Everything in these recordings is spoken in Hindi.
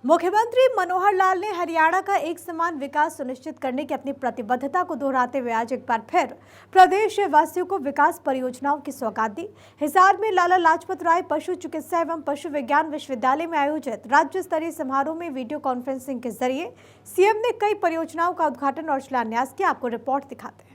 मुख्यमंत्री मनोहर लाल ने हरियाणा का एक समान विकास सुनिश्चित करने की अपनी प्रतिबद्धता को दोहराते हुए आज एक बार फिर प्रदेश वासियों को विकास परियोजनाओं की सौगात दी। हिसार में लाला लाजपत राय पशु चिकित्सा एवं पशु विज्ञान विश्वविद्यालय में आयोजित राज्य स्तरीय समारोह में वीडियो कॉन्फ्रेंसिंग के जरिए सीएम ने कई परियोजनाओं का उद्घाटन और शिलान्यास किया। आपको रिपोर्ट दिखाते हैं।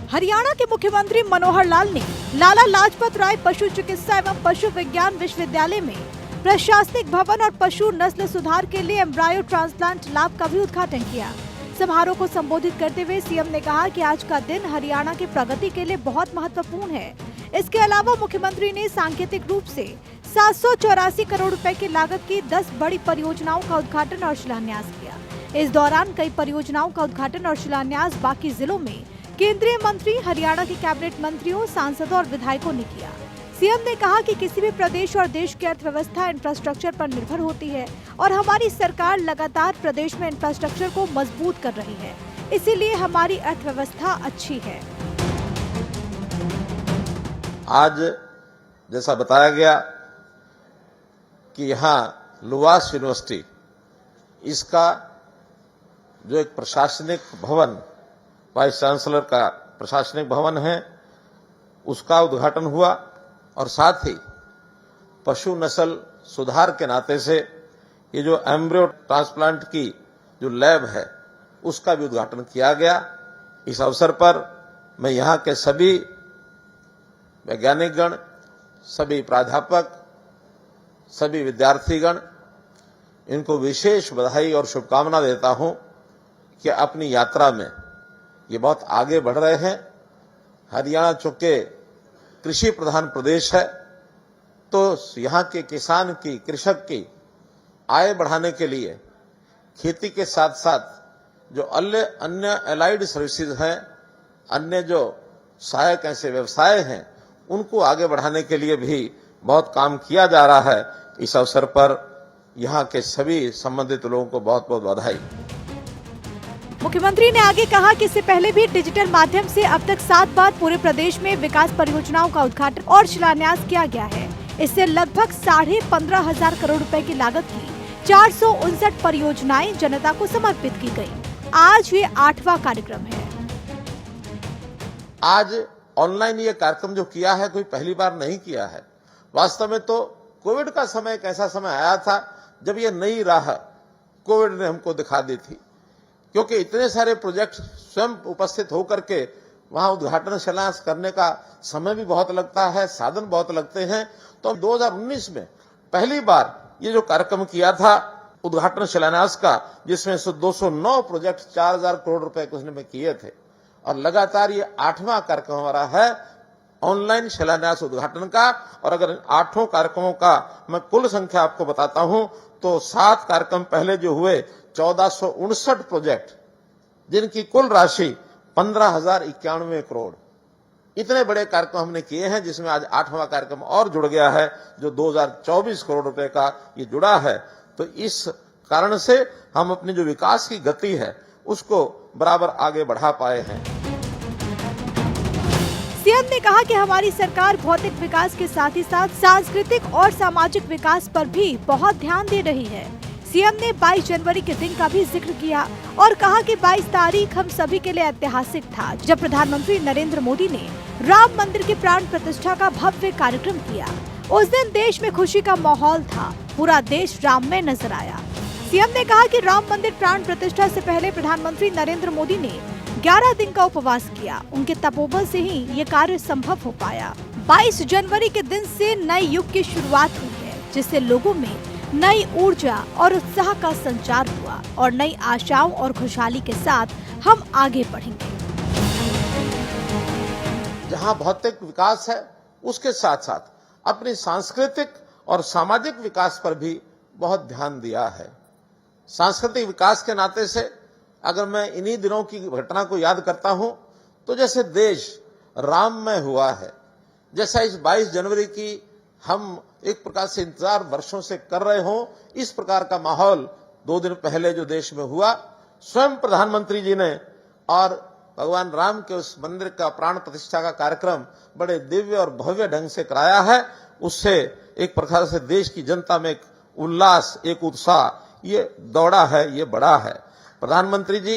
हरियाणा के मुख्यमंत्री मनोहर लाल ने लाला लाजपत राय पशु चिकित्सा एवं पशु विज्ञान विश्वविद्यालय में प्रशासनिक भवन और पशु नस्ल सुधार के लिए एम्ब्रायो ट्रांसप्लांट लैब का भी उद्घाटन किया। समारोह को संबोधित करते हुए सीएम ने कहा कि आज का दिन हरियाणा की प्रगति के लिए बहुत महत्वपूर्ण है। इसके अलावा मुख्यमंत्री ने सांकेतिक रूप से 784 करोड़ रुपए की लागत की 10 बड़ी परियोजनाओं का उद्घाटन और शिलान्यास किया। इस दौरान कई परियोजनाओं का उद्घाटन और शिलान्यास बाकी जिलों में केंद्रीय मंत्री, हरियाणा के कैबिनेट मंत्रियों, सांसदों और विधायकों ने किया। सीएम ने कहा कि किसी भी प्रदेश और देश की अर्थव्यवस्था इंफ्रास्ट्रक्चर पर निर्भर होती है और हमारी सरकार लगातार प्रदेश में इंफ्रास्ट्रक्चर को मजबूत कर रही है, इसीलिए हमारी अर्थव्यवस्था अच्छी है। आज जैसा बताया गया कि यहाँ लुवास यूनिवर्सिटी, इसका जो एक प्रशासनिक भवन, वाइस चांसलर का प्रशासनिक भवन है, उसका उद्घाटन हुआ और साथ ही पशु नस्ल सुधार के नाते से ये जो एम्ब्रियो ट्रांसप्लांट की जो लैब है उसका भी उद्घाटन किया गया। इस अवसर पर मैं यहाँ के सभी वैज्ञानिकगण, सभी प्राध्यापक, सभी विद्यार्थीगण, इनको विशेष बधाई और शुभकामना देता हूं कि अपनी यात्रा में ये बहुत आगे बढ़ रहे हैं। हरियाणा चूंकि कृषि प्रधान प्रदेश है, तो यहाँ के किसान की, कृषक की आय बढ़ाने के लिए खेती के साथ साथ जो अन्य एलाइड सर्विसेज हैं, अन्य जो सहायक ऐसे व्यवसाय हैं, उनको आगे बढ़ाने के लिए भी बहुत काम किया जा रहा है। इस अवसर पर यहाँ के सभी संबंधित लोगों को बहुत बहुत बधाई। मुख्यमंत्री ने आगे कहा कि इससे पहले भी डिजिटल माध्यम से अब तक 7 बार पूरे प्रदेश में विकास परियोजनाओं का उद्घाटन और शिलान्यास किया गया है। इससे लगभग 15,500 करोड़ रुपए की लागत की 459 परियोजनाएं जनता को समर्पित की गयी। आज ये 8वां कार्यक्रम है। आज ऑनलाइन ये कार्यक्रम जो किया है, कोई पहली बार नहीं किया है। वास्तव में तो कोविड का समय एक ऐसा समय आया था जब ये नई राह कोविड ने हमको दिखा दी थी, क्योंकि इतने सारे प्रोजेक्ट स्वयं उपस्थित होकर के वहां उद्घाटन शिलान्यास करने का समय भी बहुत लगता है, साधन बहुत लगते हैं। तो 2019 में पहली बार ये जो कार्यक्रम किया था उद्घाटन शिलान्यास का, जिसमें से 209 प्रोजेक्ट 4,000 करोड़ रुपए के उसने किए थे, और लगातार ये 8वां कार्यक्रम हमारा है ऑनलाइन शिलान्यास उद्घाटन का। और अगर 8 कार्यक्रमों का मैं कुल संख्या आपको बताता हूं तो 7 कार्यक्रम पहले जो हुए 1459 प्रोजेक्ट, जिनकी कुल राशि 15,091 करोड़, इतने बड़े कार्यक्रम हमने किए हैं, जिसमें आज 8वां कार्यक्रम और जुड़ गया है जो 2,024 करोड़ रुपए का ये जुड़ा है। तो इस कारण से हम अपनी जो विकास की गति है उसको बराबर आगे बढ़ा पाए हैं। सीएम ने कहा कि हमारी सरकार भौतिक विकास के साथ ही साथ सांस्कृतिक और सामाजिक विकास पर भी बहुत ध्यान दे रही है। सीएम ने 22 जनवरी के दिन का भी जिक्र किया और कहा कि 22 तारीख हम सभी के लिए ऐतिहासिक था, जब प्रधानमंत्री नरेंद्र मोदी ने राम मंदिर की प्राण प्रतिष्ठा का भव्य कार्यक्रम किया। उस दिन देश में खुशी का माहौल था, पूरा देश राम में नजर आया। सीएम ने कहा कि राम मंदिर प्राण प्रतिष्ठा से पहले प्रधानमंत्री नरेंद्र मोदी ने 11 दिन का उपवास किया। उनके तपोबल से ही ये कार्य संभव हो पाया। 22 जनवरी के दिन से नए युग की शुरुआत हुई है, जिससे लोगों में नई ऊर्जा और उत्साह का संचार हुआ और नई आशाओं और खुशहाली के साथ हम आगे बढ़ेंगे। जहां भौतिक विकास है, उसके साथ साथ अपनी सांस्कृतिक और सामाजिक विकास पर भी बहुत ध्यान दिया है। सांस्कृतिक विकास के नाते से अगर मैं इन्हीं दिनों की घटना को याद करता हूं, तो जैसे देश राममय हुआ है, जैसा इस 22 जनवरी की हम एक प्रकार से इंतजार वर्षों से कर रहे हों, इस प्रकार का माहौल 2 दिन पहले जो देश में हुआ, स्वयं प्रधानमंत्री जी ने और भगवान राम के उस मंदिर का प्राण प्रतिष्ठा का कार्यक्रम बड़े दिव्य और भव्य ढंग से कराया है। उससे एक प्रकार से देश की जनता में एक उल्लास, एक उत्साह ये दौड़ा है, ये बढ़ा है। प्रधानमंत्री जी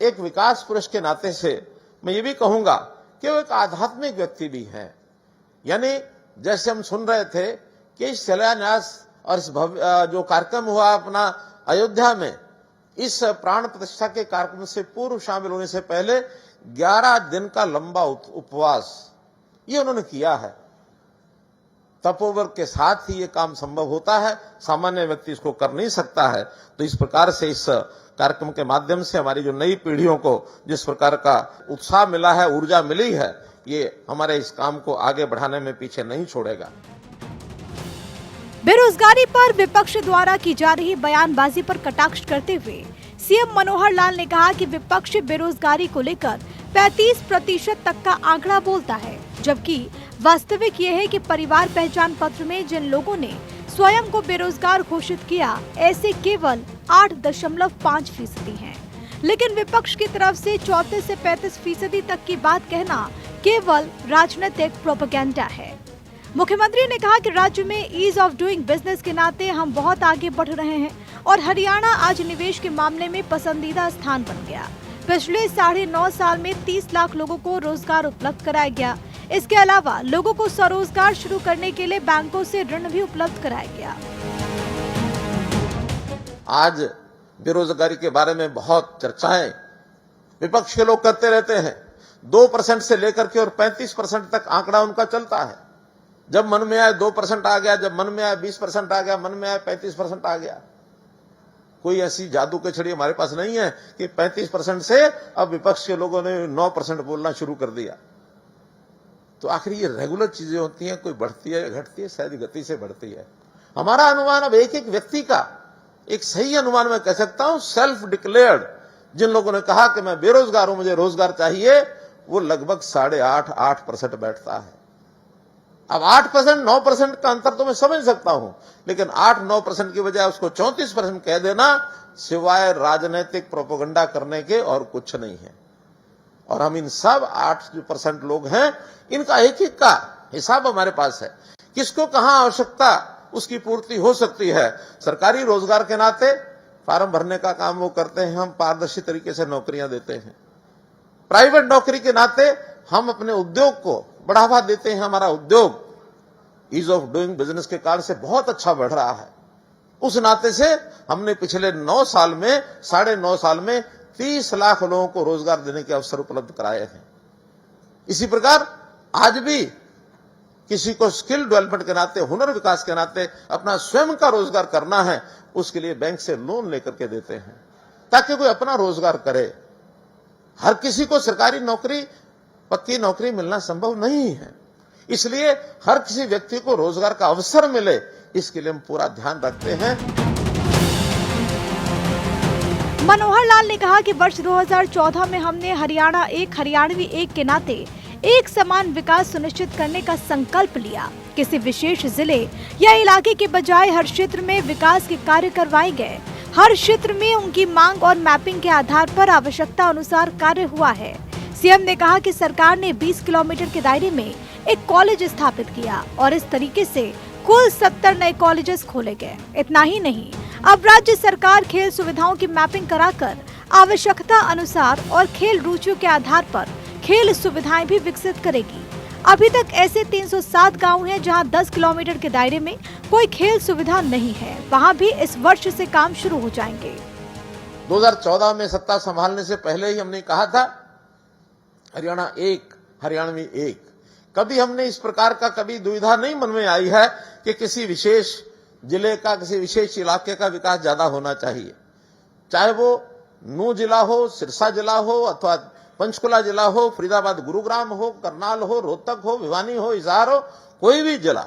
एक विकास पुरुष के नाते से मैं ये भी कहूंगा कि वो एक आध्यात्मिक व्यक्ति भी हैं। यानी जैसे हम सुन रहे थे कि इस शिलान्यास और इस जो कार्यक्रम हुआ अपना अयोध्या में, इस प्राण प्रतिष्ठा के कार्यक्रम से पूर्व शामिल होने से पहले 11 दिन का लंबा उपवास ये उन्होंने किया है। तपोबल के साथ ही ये काम संभव होता है, सामान्य व्यक्ति इसको कर नहीं सकता है। तो इस प्रकार से इस कार्यक्रम के माध्यम से हमारी जो नई पीढ़ियों को जिस प्रकार का उत्साह मिला है, ऊर्जा मिली है, ये हमारे इस काम को आगे बढ़ाने में पीछे नहीं छोड़ेगा। बेरोजगारी पर विपक्ष द्वारा की जा रही बयानबाजी पर कटाक्ष करते हुए सीएम मनोहर लाल ने कहा कि विपक्ष बेरोजगारी को लेकर 35% तक का आंकड़ा बोलता है, जबकि वास्तविक ये है कि परिवार पहचान पत्र में जिन लोगों ने स्वयं को बेरोजगार घोषित किया, ऐसे केवल 8.5% हैं। लेकिन विपक्ष की तरफ से 34 से 35% तक की बात कहना केवल राजनीतिक प्रोपेगेंडा है। मुख्यमंत्री ने कहा कि राज्य में ईज ऑफ डूइंग बिजनेस के नाते हम बहुत आगे बढ़ रहे हैं और हरियाणा आज निवेश के मामले में पसंदीदा स्थान बन गया। पिछले 9.5 साल में 30 लाख लोगों को रोजगार उपलब्ध कराया गया। इसके अलावा लोगों को स्वरोजगार शुरू करने के लिए बैंकों से ऋण भी उपलब्ध कराया गया। आज बेरोजगारी के बारे में बहुत चर्चाएं विपक्ष के लोग करते रहते हैं। 2% से लेकर के और 35% तक आंकड़ा उनका चलता है। जब मन में आए 2% आ गया, जब मन में आए 20% आ गया, मन में आए 35% आ गया। कोई ऐसी जादू की छड़ी हमारे पास नहीं है कि 35% से अब विपक्ष के लोगों ने 9% बोलना शुरू कर दिया। तो आखिर ये रेगुलर चीजें होती हैं, कोई बढ़ती है घटती है, शायद गति से बढ़ती है। हमारा अनुमान अब एक एक व्यक्ति का एक सही अनुमान मैं कह सकता हूं, सेल्फ डिक्लेयर्ड जिन लोगों ने कहा कि मैं बेरोजगार हूं, मुझे रोजगार चाहिए, वो लगभग 8.5% बैठता है। अब 8% 9% का अंतर तो मैं समझ सकता हूं, लेकिन 8-9% की बजाय उसको 34% कह देना सिवाय राजनीतिक प्रोपेगेंडा करने के और कुछ नहीं है। और हम इन सब 8% लोग हैं, इनका एक एक का हिसाब हमारे पास है। किसको कहां आवश्यकता उसकी पूर्ति हो सकती है। सरकारी रोजगार के नाते फार्म भरने का काम वो करते हैं, हम पारदर्शी तरीके से नौकरियां देते हैं। प्राइवेट नौकरी के नाते हम अपने उद्योग को बढ़ावा देते हैं। हमारा उद्योग ईज ऑफ डूइंग बिजनेस के कारण से बहुत अच्छा बढ़ रहा है। उस नाते से हमने पिछले 9 साल में 9.5 साल में 30 लाख लोगों को रोजगार देने के अवसर उपलब्ध कराए हैं। इसी प्रकार आज भी किसी को स्किल डेवलपमेंट के नाते, हुनर विकास के नाते अपना स्वयं का रोजगार करना है, उसके लिए बैंक से लोन लेकर के देते हैं ताकि कोई अपना रोजगार करे। हर किसी को सरकारी नौकरी, पक्की नौकरी मिलना संभव नहीं है, इसलिए हर किसी व्यक्ति को रोजगार का अवसर मिले, इसके लिए हम पूरा ध्यान रखते हैं। मनोहर लाल ने कहा कि वर्ष 2014 में हमने हरियाणा एक, हरियाणवी एक के नाते एक समान विकास सुनिश्चित करने का संकल्प लिया। किसी विशेष जिले या इलाके के बजाय हर क्षेत्र में विकास के कार्य करवाए गए। हर क्षेत्र में उनकी मांग और मैपिंग के आधार पर आवश्यकता अनुसार कार्य हुआ है। सीएम ने कहा कि सरकार ने 20 किलोमीटर के दायरे में एक कॉलेज स्थापित किया और इस तरीके से कुल 70 नए कॉलेजेस खोले गए। इतना ही नहीं, अब राज्य सरकार खेल सुविधाओं की मैपिंग कराकर आवश्यकता अनुसार और खेल रुचियों के आधार पर खेल सुविधाएं भी विकसित करेगी। अभी तक ऐसे 307 गांव हैं जहां 10 किलोमीटर के दायरे में कोई खेल सुविधा नहीं है। वहां भी इस वर्ष से काम शुरू हो जाएंगे। 2014 में सत्ता संभालने से पहले ही हमने कहा था हरियाणा एक, हरियाणवी एक। कभी हमने इस प्रकार का कभी दुविधा नहीं मन में आई है कि किसी विशेष जिले का, किसी विशेष इलाके का विकास ज्यादा होना चाहिए। चाहे वो नूंह जिला हो, सिरसा जिला हो, अथवा पंचकुला जिला हो, फरीदाबाद गुरुग्राम हो, करनाल हो, रोहतक हो, भिवानी हो, हिसार हो, कोई भी जिला,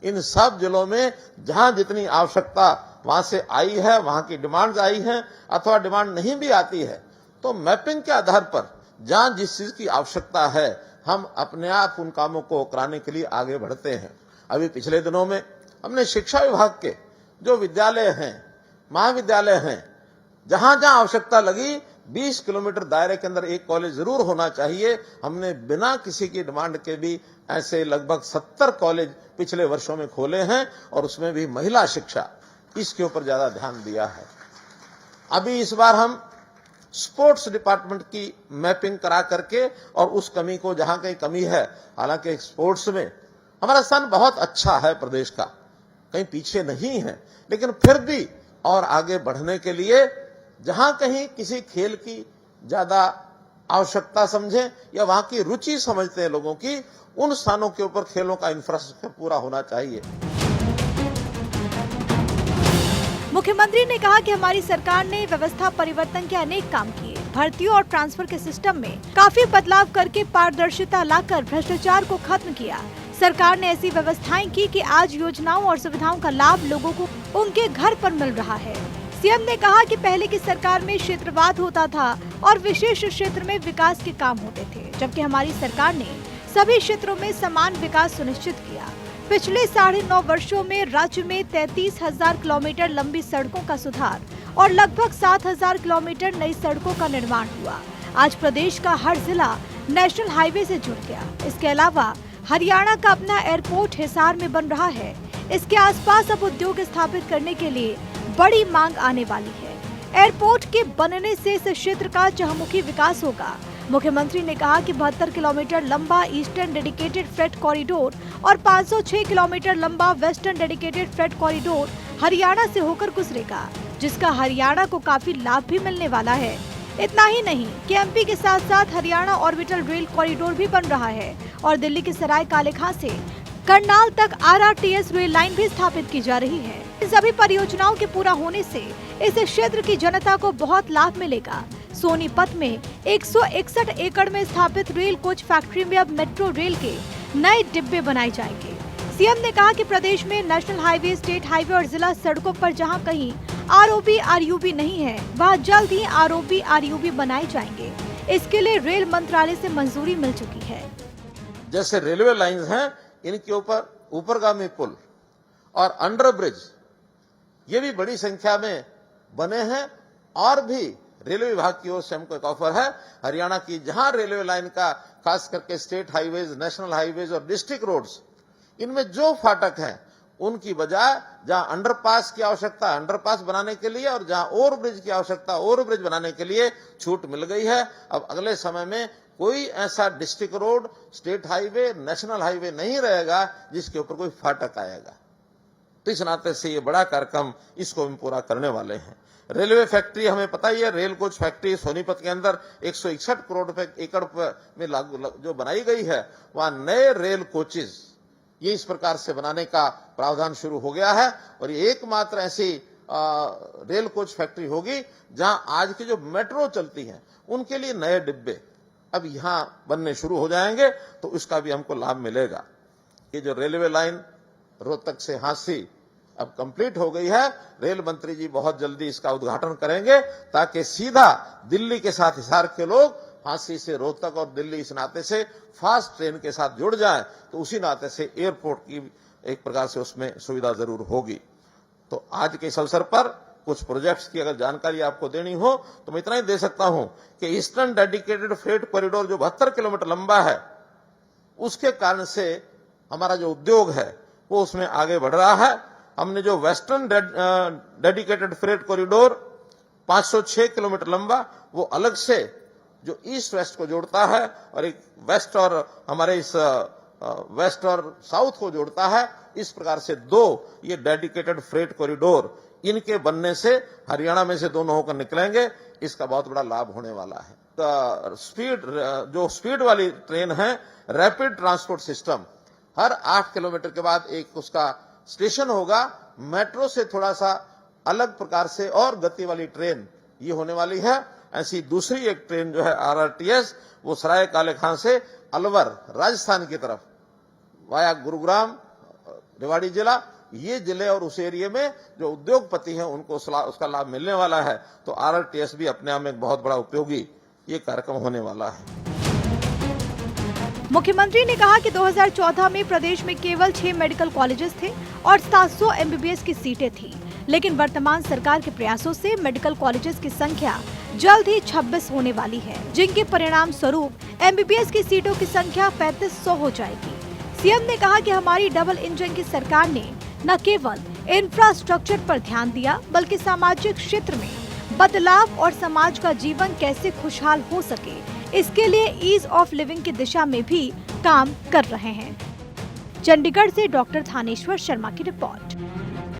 इन सब जिलों में जहां जितनी आवश्यकता वहां से आई है, वहां की डिमांड्स आई हैं, अथवा डिमांड नहीं भी आती है, तो मैपिंग के आधार पर जहां जिस चीज की आवश्यकता है हम अपने आप उन कामों को कराने के लिए आगे बढ़ते हैं। अभी पिछले दिनों में हमने शिक्षा विभाग के जो विद्यालय हैं, महाविद्यालय हैं, जहां जहां आवश्यकता लगी, 20 किलोमीटर दायरे के अंदर एक कॉलेज जरूर होना चाहिए। हमने बिना किसी की डिमांड के भी ऐसे लगभग 70 कॉलेज पिछले वर्षों में खोले हैं और उसमें भी महिला शिक्षा, इसके ऊपर ज्यादा ध्यान दिया है। अभी इस बार हम स्पोर्ट्स डिपार्टमेंट की मैपिंग करा करके और उस कमी को, जहां कहीं कमी है, हालांकि स्पोर्ट्स में हमारा स्थान बहुत अच्छा है, प्रदेश का कहीं पीछे नहीं है, लेकिन फिर भी और आगे बढ़ने के लिए जहां कहीं किसी खेल की ज्यादा आवश्यकता समझें या वहां की रुचि समझते हैं लोगों की, उन स्थानों के ऊपर खेलों का इंफ्रास्ट्रक्चर पूरा होना चाहिए। मुख्यमंत्री ने कहा कि हमारी सरकार ने व्यवस्था परिवर्तन के अनेक काम किए। भर्तियों और ट्रांसफर के सिस्टम में काफी बदलाव करके पारदर्शिता लाकर भ्रष्टाचार को खत्म किया। सरकार ने ऐसी व्यवस्थाएं की कि आज योजनाओं और सुविधाओं का लाभ लोगों को उनके घर पर मिल रहा है। सीएम ने कहा कि पहले की सरकार में क्षेत्रवाद होता था और विशेष क्षेत्र में विकास के काम होते थे, जबकि हमारी सरकार ने सभी क्षेत्रों में समान विकास सुनिश्चित किया। पिछले 9.5 वर्षों में राज्य में 33,000 किलोमीटर लंबी सड़कों का सुधार और लगभग 7,000 किलोमीटर नई सड़कों का निर्माण हुआ। आज प्रदेश का हर जिला नेशनल हाईवे से जुड़ गया। इसके अलावा हरियाणा का अपना एयरपोर्ट हिसार में बन रहा है। इसके आसपास अब उद्योग स्थापित करने के लिए बड़ी मांग आने वाली है। एयरपोर्ट के बनने से इस क्षेत्र का चहुमुखी विकास होगा। मुख्यमंत्री ने कहा कि 72 किलोमीटर लंबा ईस्टर्न डेडिकेटेड फ्रेट कॉरिडोर और 506 किलोमीटर लंबा western dedicated freight corridor Haryana से होकर गुजरेगा, जिसका हरियाणा को काफी लाभ भी मिलने वाला है। इतना ही नहीं कि एमपी के साथ साथ हरियाणा ऑर्बिटल रेल कॉरिडोर भी बन रहा है और दिल्ली के सराय काले खां से करनाल तक RRTS रेल लाइन भी स्थापित की जा रही है। इन सभी परियोजनाओं के पूरा होने से इस क्षेत्र की जनता को बहुत लाभ मिलेगा। सोनीपत में 161 एकड़ में स्थापित रेल कोच फैक्ट्री में अब मेट्रो रेल के नए डिब्बे बनाए जाएंगे। सीएम ने कहा कि प्रदेश में नेशनल हाईवे, स्टेट हाईवे और जिला सड़कों पर जहां कहीं ROB RUB नहीं है, वहां जल्द ही ROB RUB बनाए जाएंगे। इसके लिए रेल मंत्रालय से मंजूरी मिल चुकी है। जैसे रेलवे लाइंस हैं, इनके ऊपर ऊपरगामी पुल और अंडर ब्रिज, ये भी बड़ी संख्या में बने हैं। और भी रेलवे विभाग की ओर से हमको एक ऑफर है, हरियाणा की जहां रेलवे लाइन का, खास करके स्टेट हाईवेज, नेशनल हाईवेज और डिस्ट्रिक्ट रोड्स, इनमें जो फाटक हैं उनकी बजाय जहां अंडरपास की आवश्यकता अंडरपास बनाने के लिए और जहां ओवरब्रिज की आवश्यकता ओवरब्रिज बनाने के लिए छूट मिल गई है। अब अगले समय में कोई ऐसा district road, state highway, national highway नहीं रहेगा जिसके ऊपर कोई फाटक आएगा। तो इस नाते से ये बड़ा कार्यक्रम, इसको हम पूरा करने वाले हैं। रेलवे फैक्ट्री, हमें पता ही है, रेल कोच फैक्ट्री सोनीपत के अंदर 161 करोड़ रुपए एकड़ में जो बनाई गई है, वहां नए रेल कोचेज ये इस प्रकार से बनाने का प्रावधान शुरू हो गया है। और ये एकमात्र ऐसी रेल कोच फैक्ट्री होगी जहां आज की जो मेट्रो चलती हैं उनके लिए नए डिब्बे अब यहां बनने शुरू हो जाएंगे, तो उसका भी हमको लाभ मिलेगा। ये जो रेलवे लाइन रोहतक से हांसी अब कंप्लीट हो गई है, रेल मंत्री जी बहुत जल्दी इसका उद्घाटन करेंगे ताकि सीधा दिल्ली के साथ हिसार के लोग हांसी से रोहतक और दिल्ली इस नाते से फास्ट ट्रेन के साथ जुड़ जाएं, तो उसी नाते से एयरपोर्ट की एक प्रकार से उसमें सुविधा जरूर होगी। तो आज के इस अवसर पर कुछ प्रोजेक्ट्स की अगर जानकारी आपको देनी हो तो मैं इतना ही दे सकता हूं कि ईस्टर्न डेडिकेटेड फ्रेट कॉरिडोर जो 72 किलोमीटर लंबा है, उसके कारण से हमारा जो उद्योग है वो उसमें आगे बढ़ रहा है। हमने जो western dedicated freight corridor 506 kilometre लंबा, वो अलग से जो ईस्ट वेस्ट को जोड़ता है और एक वेस्ट और हमारे इस वेस्ट और साउथ को जोड़ता है, इस प्रकार से 2 ये डेडिकेटेड फ्रेट कॉरिडोर, इनके बनने से हरियाणा में से दोनों होकर निकलेंगे। इसका बहुत बड़ा लाभ होने वाला है। जो स्पीड वाली ट्रेन है, रैपिड ट्रांसपोर्ट सिस्टम, हर 8 किलोमीटर के बाद एक उसका स्टेशन होगा। मेट्रो से थोड़ा सा अलग प्रकार से और गति वाली ट्रेन ये होने वाली है। ऐसी दूसरी एक ट्रेन जो है RRTS, वो सराय काले खां से अलवर राजस्थान की तरफ वाया गुरुग्राम, रेवाड़ी जिला, ये जिले और उस एरिया में जो उद्योगपति हैं उनको उसका लाभ मिलने वाला है। तो RRTS भी अपने आप में एक बहुत बड़ा उपयोगी ये कार्यक्रम होने वाला है। मुख्यमंत्री ने कहा कि 2014 में प्रदेश में केवल 6 मेडिकल कॉलेजेस थे और 700 MBBS की सीटें थी, लेकिन वर्तमान सरकार के प्रयासों से मेडिकल कॉलेजेस की संख्या जल्द ही 26 होने वाली है, जिनके परिणाम स्वरूप एमबीबीएस की सीटों की संख्या 3500 हो जाएगी। सीएम ने कहा कि हमारी डबल इंजन की सरकार ने न केवल इंफ्रास्ट्रक्चर पर ध्यान दिया, बल्कि सामाजिक क्षेत्र में बदलाव और समाज का जीवन कैसे खुशहाल हो सके, इसके लिए ईज ऑफ लिविंग की दिशा में भी काम कर रहे हैं। चंडीगढ़ से डॉक्टर थानेश्वर शर्मा की रिपोर्ट।